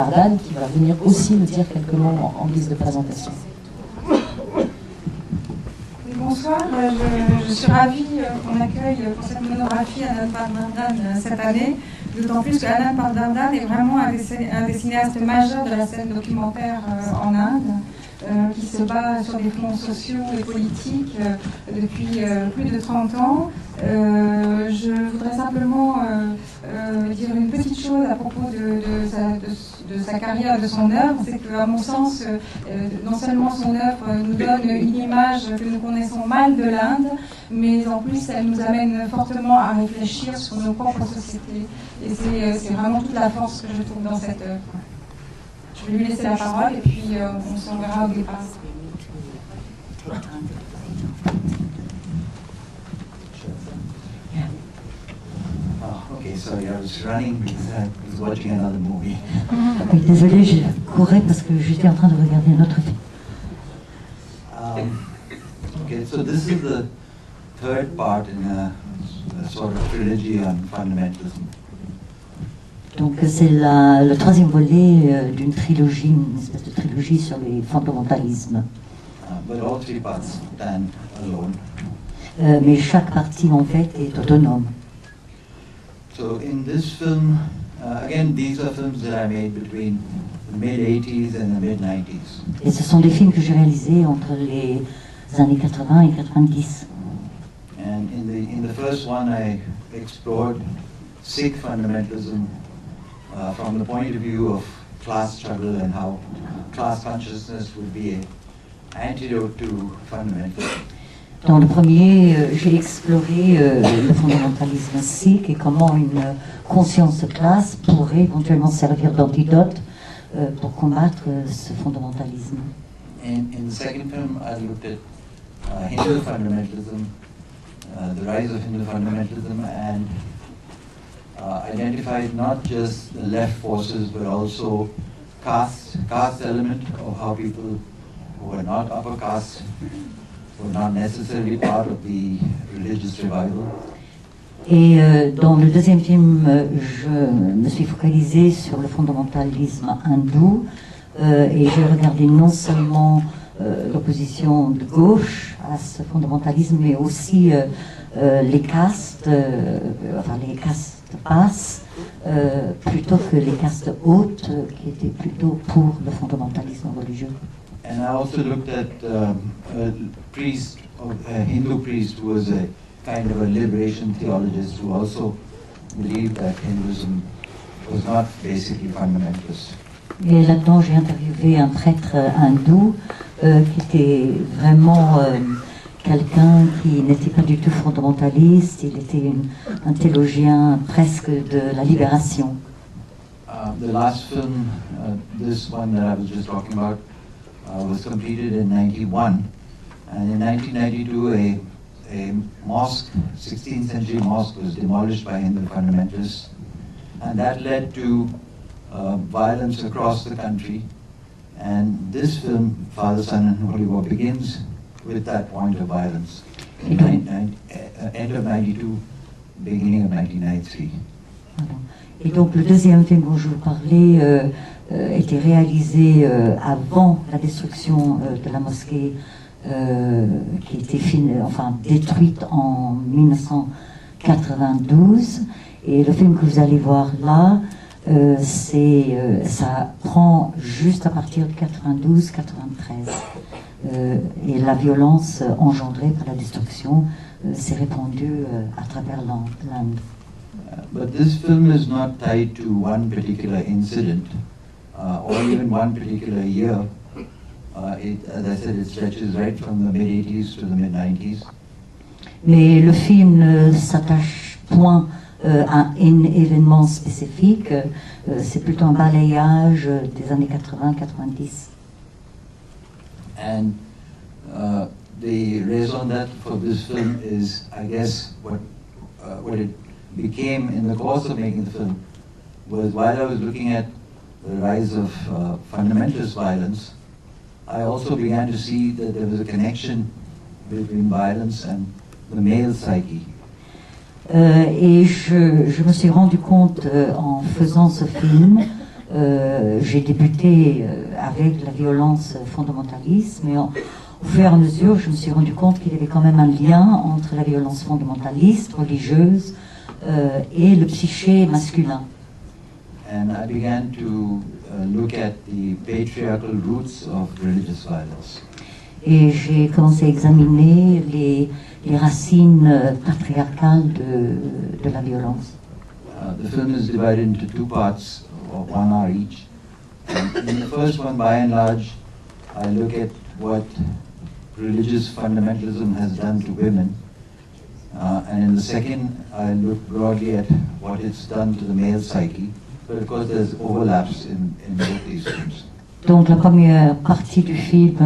Patwardhan qui va venir aussi nous dire quelques mots en guise de présentation. Bonsoir, je suis ravie qu'on accueille pour cette monographie Anand Patwardhan cette année, d'autant plus qu'Anand Patwardhan est vraiment un des cinéastes majeurs de la scène documentaire en Inde, qui se bat sur des fronts sociaux et politiques depuis plus de 30 ans. Je voudrais simplement dire une petite chose à propos de sa carrière, de son œuvre. C'est qu'à mon sens, non seulement son œuvre nous donne une image que nous connaissons mal de l'Inde, mais en plus elle nous amène fortement à réfléchir sur nos propres sociétés. Et c'est vraiment toute la force que je trouve dans cette œuvre. Je vais lui laisser la parole et puis on s'en verra au départ. Okay, sorry, I was running because I was watching another movie. Oui, désolé, je courais parce que j'étais en train de regarder un autre film. Okay, so this is the third part in a sort of trilogy on fundamentalism. Donc c'est le troisième volet d'une trilogie, une espèce de trilogie sur les fondamentalismes. But all three parts stand alone. Mais chaque partie en fait est autonome. So in this film, again, these are films that I made between the mid-80s and the mid-90s. Et ce sont des films que j'ai réalisés entre les années 80 et 90. And in the first one, I explored Sikh fundamentalism from the point of view of class struggle and how class consciousness would be an antidote to fundamentalism. Dans le premier, j'ai exploré le fondamentalisme sikh et comment une conscience de classe pourrait éventuellement servir d'antidote pour combattre ce fondamentalisme. In the second film, I looked at Hindu fundamentalism, the rise of Hindu fundamentalism, and identified not just the left forces but also caste element of how people who are not upper caste were not necessarily part of the religious revival. Et dans le deuxième film, je me suis focalisée sur le fondamentalisme hindou et j'ai regardé non seulement l'opposition de gauche à ce fondamentalisme, mais aussi les castes, enfin les castes basses, plutôt que les castes hautes qui étaient plutôt pour le fondamentalisme religieux. And I also looked at a priest, a Hindu priest who was a kind of a liberation theologist who also believed that Hinduism was not basically fundamentalist. Et là-dedans, j'ai interviewé un prêtre hindou qui était vraiment quelqu'un qui n'était pas du tout fondamentaliste, il était un théologien presque de la libération. The last film, this one that I was just talking about, was completed in 91, and in 1992 a mosque, 16th century mosque, was demolished by Hindu fundamentalists, and that led to violence across the country. And this film, Father, Son and Holy War, begins with that point of violence. End of 92, beginning of 1993. Et donc le deuxième film dont je vous parlais était réalisé avant la destruction de la mosquée qui était détruite en 1992. Et le film que vous allez voir là, ça prend juste à partir de 92-93. Et la violence engendrée par la destruction s'est répandue à travers l'Inde. But this film is not tied to one particular incident or even one particular year. As I said, it stretches right from the mid-80s to the mid-90s. Mais le film ne s'attache point à un événement spécifique, c'est plutôt un balayage des années 80-90. And the raison d'être for this film is, I guess, what it became in the course of making the film was while I was looking at the rise of fundamentalist violence, I also began to see that there was a connection between violence and the male psyche. Et je me suis rendu compte en faisant ce film J'ai débuté avec la violence fondamentaliste, mais au fur et à mesure, je me suis rendu compte qu'il y avait quand même un lien entre la violence fondamentaliste, religieuse, et le psyché masculin. And I began to look at the patriarchal roots of religious violence. Et j'ai commencé à examiner les racines patriarcales de la violence. The film is divided into two parts, of 1 hour each. And in the first one, by and large, I look at what religious fundamentalism has done to women. And in the second, I look broadly at what it's done to the male psyche. But of course, there's overlaps in both these films. Donc la première partie du film,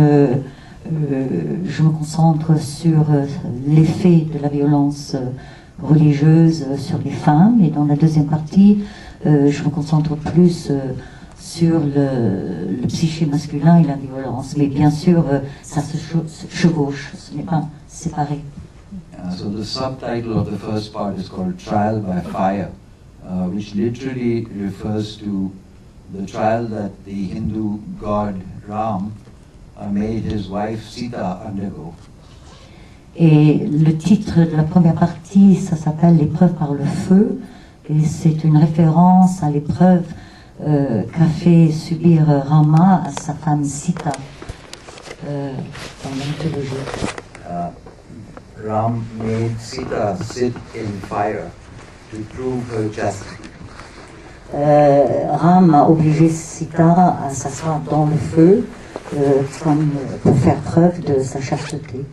je me concentre sur l'effet de la violence religieuse sur les femmes, et dans la deuxième partie, je me concentre plus sur le psyché masculin et la violence. Mais bien sûr, ça se chevauche, ce n'est pas séparé. So the subtitle of the first part is called Trial by Fire, which literally refers to the trial that the Hindu god Ram made his wife Sita undergo. Et le titre de la première partie, ça s'appelle L'épreuve par le feu, et c'est une référence à l'épreuve qu'a fait subir Rama à sa femme Sita dans la mythologie. Ram made Sita sit in fire to prove her chastity. Ram a obligé Sita à s'asseoir dans le feu pour faire preuve de sa chasteté.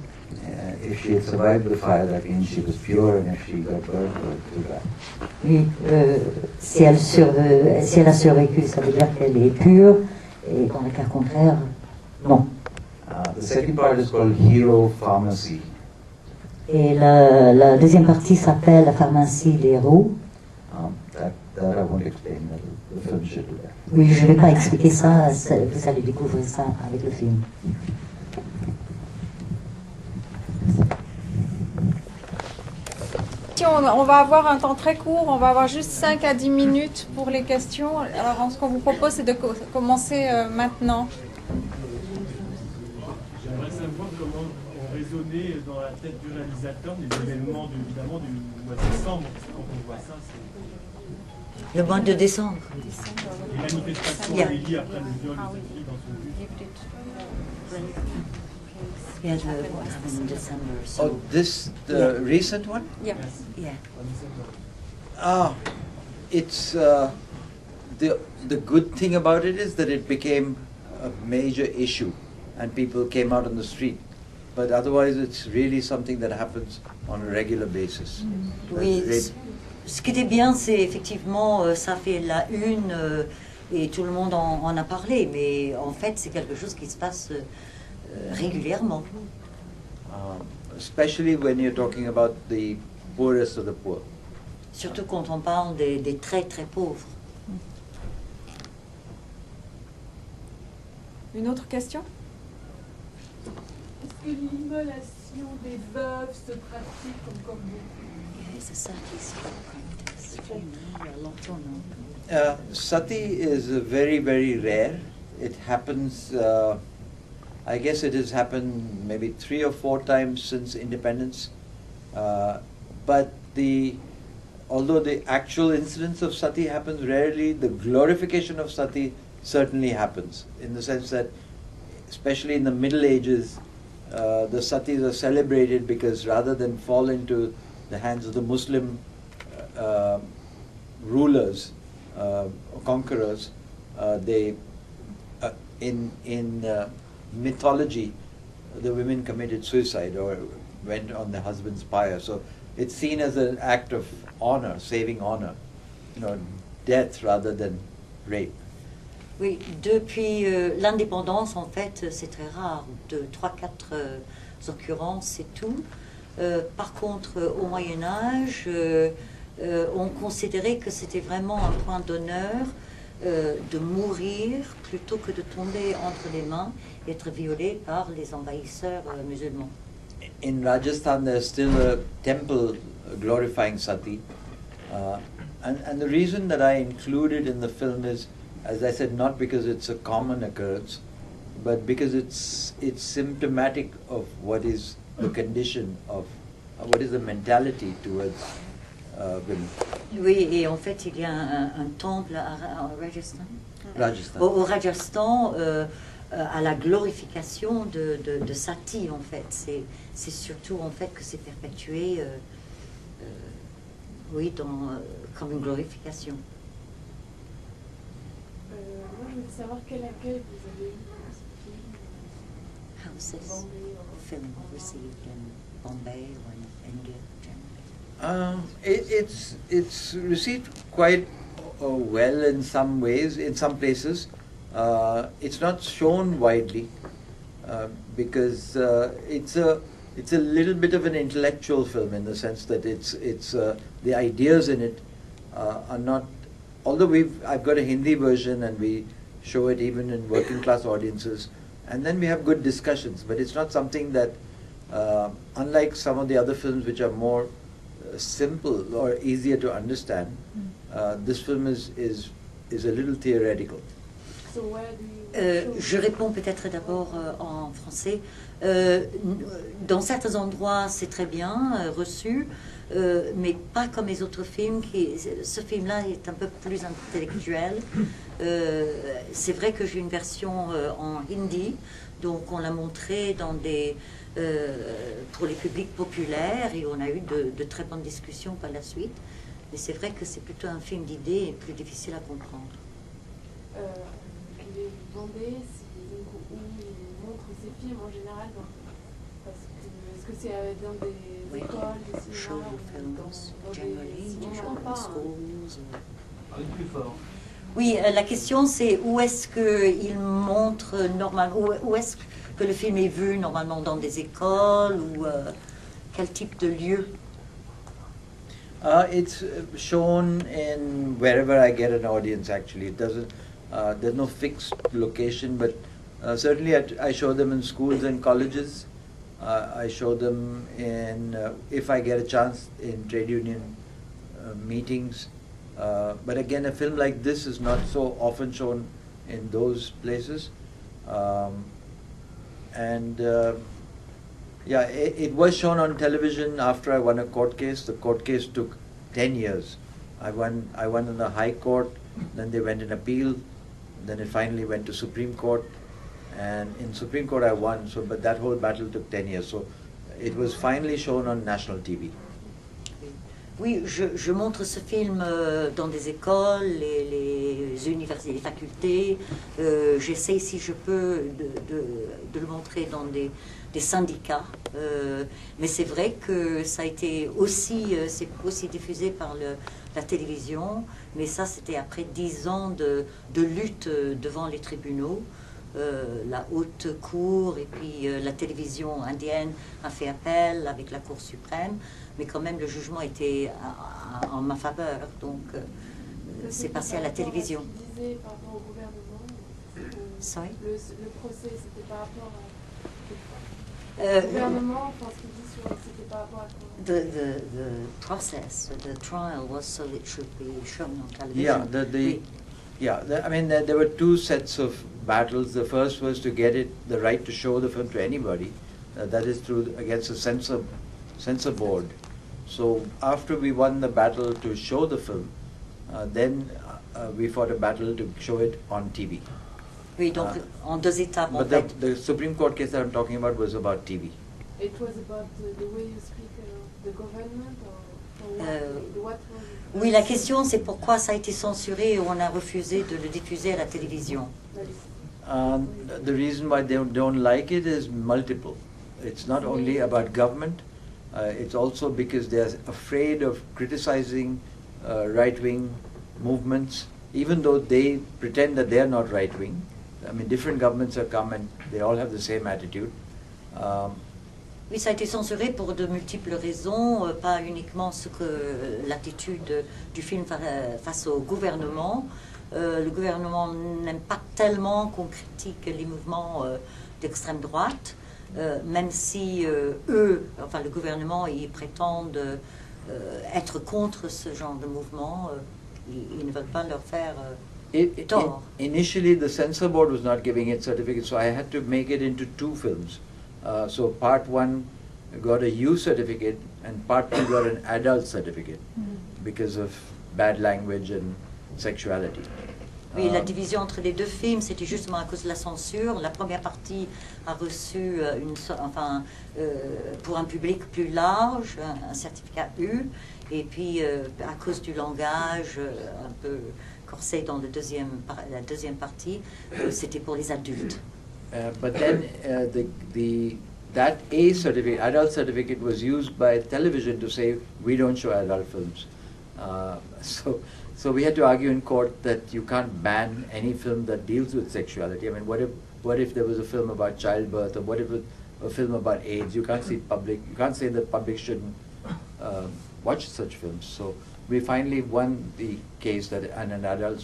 If she had survived the fire, that means she was pure, and if she got burned, too bad. Oui, si elle a survécu, ça veut dire qu'elle est pure, et dans le cas contraire, non. The second part is called Hero Pharmacy. Et la deuxième partie s'appelle La pharmacie des héros. That I won't explain. The film should do that. Oui, je ne vais pas expliquer ça, vous allez découvrir ça avec le film. On va avoir un temps très court, on va avoir juste 5 à 10 minutes pour les questions. Alors ce qu'on vous propose, c'est de commencer maintenant. J'aimerais savoir comment ont résonné dans la tête du réalisateur les événements évidemment du mois de décembre. Quand on voit ça, c'est... Le mois de décembre. Les manifestations liées après le viol de cette fille dans son but. Yeah, what happened in December. So. Oh, the recent one? Yeah. Yeah. It's the good thing about it is that it became a major issue, and people came out on the street. But otherwise, it's really something that happens on a regular basis. Oui. Ce qui était bien, c'est effectivement, ça fait la une et tout le monde en a parlé, mais en fait, c'est quelque chose qui se passe régulièrement. Especially when you're talking about the poorest of the poor. Surtout quand on parle des très très pauvres. Une autre question? Est-ce que l'immolation des veuves se pratique comme vous? C'est ça qui Sati is very, very rare. It happens, I guess it has happened maybe 3 or 4 times since independence. But although the actual incidence of sati happens rarely, the glorification of sati certainly happens, in the sense that, especially in the Middle Ages, the satis are celebrated because rather than fall into the hands of the Muslim rulers or conquerors, they in mythology, the women committed suicide or went on their husband's pyre. So it's seen as an act of honor, saving honor, death rather than rape. Oui, depuis l'indépendance, en fait, c'est très rare, de 3-4 occurrences, c'est tout. Par contre, au Moyen-Âge, on considérait que c'était vraiment un point d'honneur de mourir plutôt que de tomber entre les mains et être violé par les envahisseurs musulmans. In Rajasthan, there's still a temple glorifying sati. And the reason that I included in the film is as I said, not because it's a common occurrence, but because it's symptomatic of what is the condition of, what is the mentality towards women. Oui, et en fait, il y a un temple à Rajasthan. Rajasthan. Au Rajasthan, à la glorification de Sati, en fait. C'est surtout, en fait, que c'est perpétué, oui, comme une glorification. Moi, je voulais savoir quel accueil vous avez eu pour ce film. How is this Bombay, film received in Bombay or in India generally? It's received quite well in some ways, in some places. It's not shown widely because it's a little bit of an intellectual film in the sense that it's the ideas in it are not. Although I've got a Hindi version and we show it even in working class audiences, and then we have good discussions. But it's not something that, unlike some of the other films which are more simple or easier to understand, this film is a little theoretical. So where do you Je réponds peut-être d'abord en français. Dans certains endroits, c'est très bien reçu, mais pas comme les autres films. Ce film-là est un peu plus intellectuel. C'est vrai que j'ai une version en hindi, donc on l'a montré dans pour les publics populaires et on a eu de très bonnes discussions par la suite. Mais c'est vrai que c'est plutôt un film d'idées et plus difficile à comprendre. Les Bombay, où ils montrent ces films en général, est-ce que c'est dans des écoles, des cinémas, dans des cinémas, Plus fort. Oui, la question c'est où est-ce qu'il montre normalement, où est-ce que le film est vu normalement, dans des écoles ou quel type de lieu? It's shown in wherever I get an audience. Actually, it doesn't. There's no fixed location, but certainly I show them in schools and colleges. I show them in, if I get a chance, in trade union meetings. But again, a film like this is not so often shown in those places. Yeah, it was shown on television after I won a court case. The court case took 10 years. I won in the High Court, then they went in appeal, then it finally went to Supreme Court, and in Supreme Court I won, but that whole battle took 10 years. So it was finally shown on national TV. Oui, je montre ce film dans des écoles, les universités, les facultés. J'essaie, si je peux, de le montrer dans des syndicats. Mais c'est vrai que ça a été aussi, c'est aussi diffusé par la télévision. Mais ça, c'était après 10 ans de lutte devant les tribunaux. La haute cour et puis la télévision indienne a fait appel avec la Cour suprême, mais quand même le jugement était en ma faveur, donc c'est passé à la télévision. Par rapport au gouvernement, Sorry? Le procès, c'était par rapport au gouvernement, enfin, ce qu'il dit sur, c'était par rapport à quoi? The process, the trial was so it should be shown on television. I mean, there were two sets of battles. The first was to get the right to show the film to anybody. That is against the censor board. So after we won the battle to show the film, then we fought a battle to show it on TV. Oui, donc en deux étapes. But the Supreme Court case that I'm talking about was about TV. It was about the way you speak the government, or what was it? Oui, la question c'est pourquoi ça a été censuré et on a refusé de le diffuser à la télévision. The reason why they don't like it is multiple. It's not only about government, it's also because they're afraid of criticizing right-wing movements, even though they pretend that they're not right-wing. I mean, different governments have come and they all have the same attitude. Oui, ça a été censuré pour de multiples raisons, pas uniquement l'attitude du film face au gouvernement. Le gouvernement n'aime pas tellement qu'on critique les mouvements d'extrême droite, même si le gouvernement, ils prétendent être contre ce genre de mouvement, ils ne veulent pas leur faire Initially, the censor board was not giving it certificates, so I had to make it into 2 films. So part 1 got a U certificate and part 2 got an adult certificate because of bad language and sexuality. Oui, la division entre les 2 films, c'était justement à cause de la censure. La première partie a reçu pour un public plus large, un certificat U, et puis à cause du langage un peu corsé dans la deuxième partie, c'était pour les adultes. But then that A certificate, adult certificate, was used by television to say we don't show adult films. So we had to argue in court that you can't ban any film that deals with sexuality. I mean, what if there was a film about childbirth, or what if a film about AIDS? You can't say that public shouldn't watch such films. So we finally won the case that an adult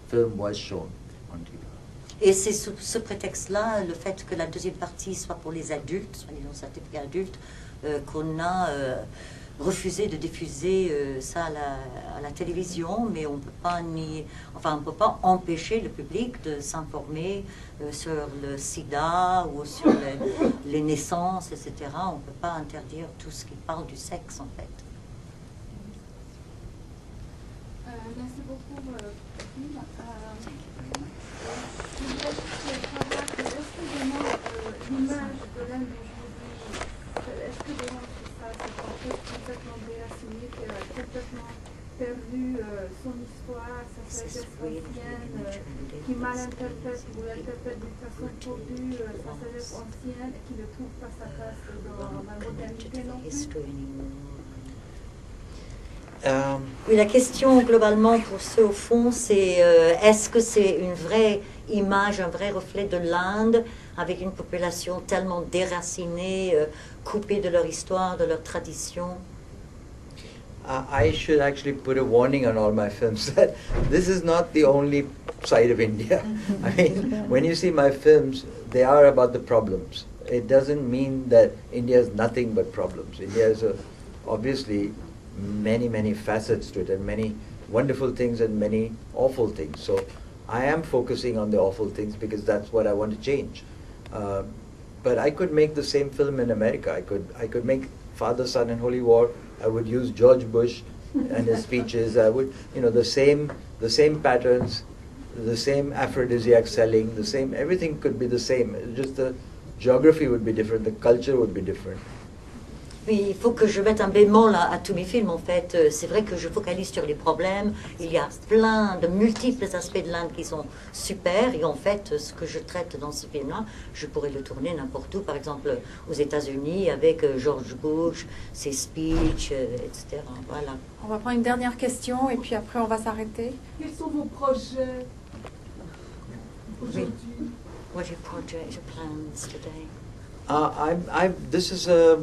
film was shown on TV. Et c'est sous ce prétexte-là, le fait que la deuxième partie soit pour les adultes, soit disons certificat adulte, qu'on a refusé de diffuser ça à la télévision, mais on ne peut pas empêcher le public de s'informer sur le sida ou sur les naissances, etc. On ne peut pas interdire tout ce qui parle du sexe, en fait. Merci beaucoup. Je voudrais juste savoir, est-ce que vraiment l'image de l'Inde d'aujourd'hui, est-ce que vraiment c'est ça, c'est en fait complètement déraciné, qui a complètement perdu son histoire, sa sagesse ancienne, qui mal interprète ou interprète d'une façon tordue sa sagesse ancienne et qui ne trouve pas sa place dans la modernité non plus? Oui, la question globalement pour ceux au fond, c'est est-ce que c'est une vraie image, un vrai reflet de l'Inde avec une population tellement déracinée, coupée de leur histoire, de leur tradition? I should actually put a warning on all my films that this is not the only side of India. I mean, when you see my films, they are about the problems. It doesn't mean that India has nothing but problems. India has obviously many facets to it, and many wonderful things and many awful things. So I am focusing on the awful things because that's what I want to change. But I could make the same film in America. I could make Father, Son and Holy War. I would use George Bush and his speeches. I would, the same patterns, the same aphrodisiac selling, the same, everything could be the same. Just the geography would be different, the culture would be different. Oui, il faut que je mette un bémol à tous mes films, en fait. C'est vrai que je focalise sur les problèmes. Il y a plein de multiples aspects de l'Inde qui sont super. Et en fait, ce que je traite dans ce film-là, je pourrais le tourner n'importe où. Par exemple, aux États-Unis, avec George Bush, ses speeches, etc. Voilà. On va prendre une dernière question et puis après on va s'arrêter. Quels sont vos projets aujourd'hui? What are your plans today? This is a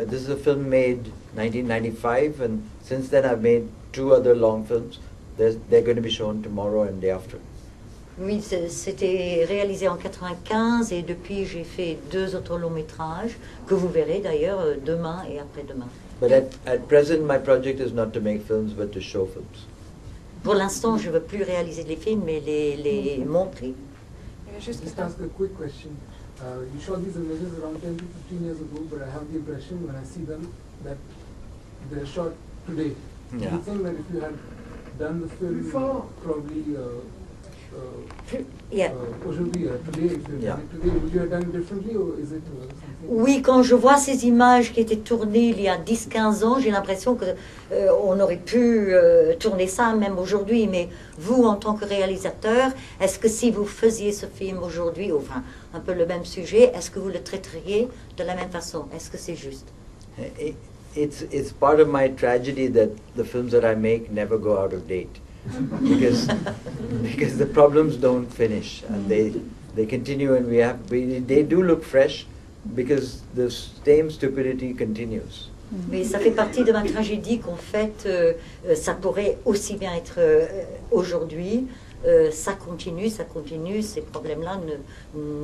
this is a film made 1995, and since then I've made 2 other long films. They're going to be shown tomorrow and day after. Oui, c'était réalisé en 95 et depuis j'ai fait 2 autres longs métrages que vous verrez d'ailleurs demain et après-demain. But at present my project is not to make films but to show films. Pour l'instant, je ne veux plus réaliser les films mais les montrer. Just ask a quick question. You shot these images around 10 to 15 years ago, but I have the impression when I see them that they're shot today. Yeah. Do you think that if you had done the film probably aujourd'hui, today, if you Yeah. did it today, would you have done it differently or is it something? Oui, quand je vois ces images qui étaient tournées il y a 10-15 ans, j'ai l'impression que on aurait pu tourner ça même aujourd'hui. Mais vous, en tant que réalisateur, est-ce que si vous faisiez ce film aujourd'hui, enfin un peu le même sujet, est-ce que vous le traiteriez de la même façon? Est-ce que c'est juste? It's part of my tragedy that the films that I make never go out of date. because the problems don't finish and they continue, and they do look fresh because the same stupidity continues. Mais ça fait partie de ma tragédie qu'en fait ça pourrait aussi bien être aujourd'hui. Ça continue, ces problèmes-là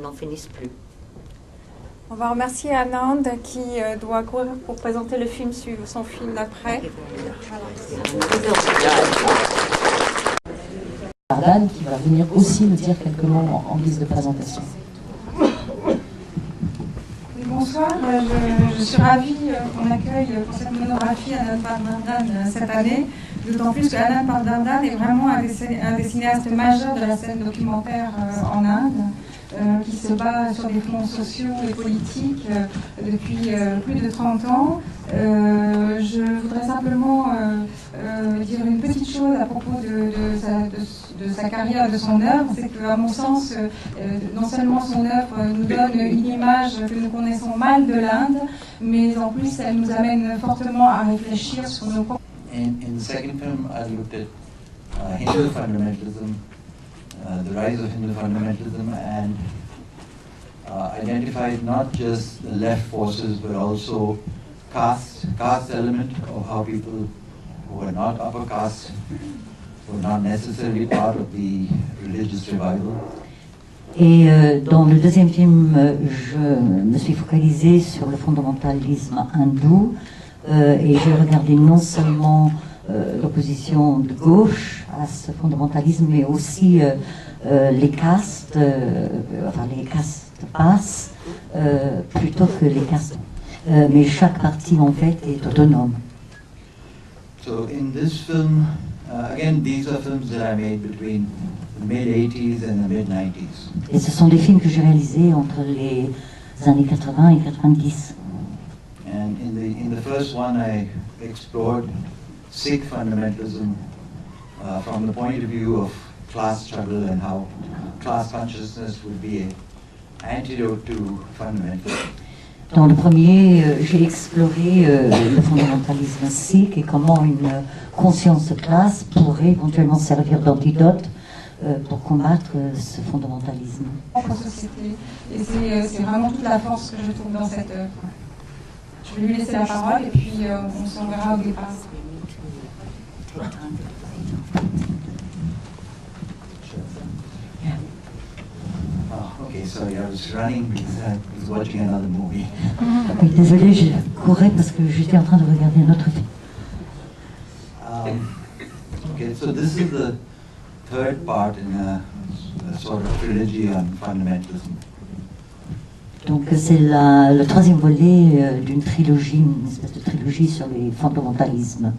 n'en finissent plus. On va remercier Anand qui doit courir pour présenter le film, son film d'après. Voilà. Patwardhan qui va venir aussi nous dire quelques mots en guise de présentation. Oui, bonsoir, je suis ravie qu'on accueille pour cette monographie Anand Patwardhan cette année, d'autant plus qu'Anand Patwardhan est vraiment un des cinéastes majeurs de la scène documentaire en Inde, qui se bat sur des fronts sociaux et politiques depuis plus de 30 ans. Je voudrais simplement dire une petite chose à propos de sa carrière et de son œuvre, c'est qu'à mon sens, non seulement son œuvre nous donne une image que nous connaissons mal de l'Inde, mais en plus elle nous amène fortement à réfléchir sur nos propres... In the second film, I looked at Hindu fundamentalism, the rise of Hindu fundamentalism, and identified not just the left forces, but also caste element of how people who are not upper caste were not necessarily part of the religious revival. Et dans le deuxième film, je me suis focalisée sur le fondamentalisme hindou et j'ai regardé non seulement l'opposition de gauche à ce fondamentalisme, mais aussi les castes, les castes basses plutôt que les castes. Mais chaque partie en fait est autonome. So in this film, again, these are films that I made between the mid-80s and the mid-90s. Et ce sont des films que j'ai réalisés entre les années 80 et 90. And in the first one, I explored Sikh fundamentalism from the point of view of class struggle and how class consciousness would be an antidote to fundamentalism. Dans le premier, j'ai exploré le fondamentalisme sikh et comment une conscience de classe pourrait éventuellement servir d'antidote pour combattre ce fondamentalisme. Et c'est vraiment toute la force que je trouve dans cette œuvre. Je vais lui laisser la parole et puis on s'en verra au départ. Okay, sorry, I was running because I was watching another movie. Oui, désolé, je courais parce que j'étais en train de regarder un autre film. Okay, so this is the third part in a sort of trilogy on fundamentalism. Donc c'est le troisième volet d'une trilogie, une espèce de trilogie sur les fondamentalismes.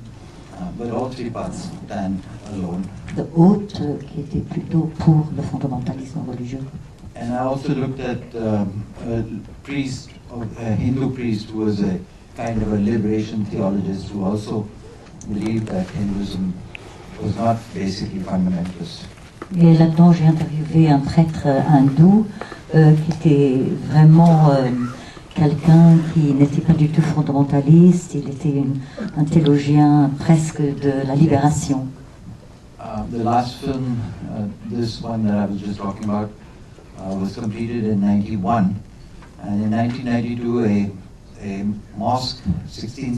But all three parts stand alone. De haute, qui était plutôt pour le fondamentalisme religieux. And I also looked at a priest, a Hindu priest who was a kind of a liberation theologist who also believed that Hinduism was not basically fundamentalist. Et là-dedans, j'ai interviewé un prêtre hindou qui était vraiment quelqu'un qui n'était pas du tout fondamentaliste. Il était un théologien presque de la libération. The last film, this one that I was just talking about, was completed in 91, and in 1992 a mosque, 16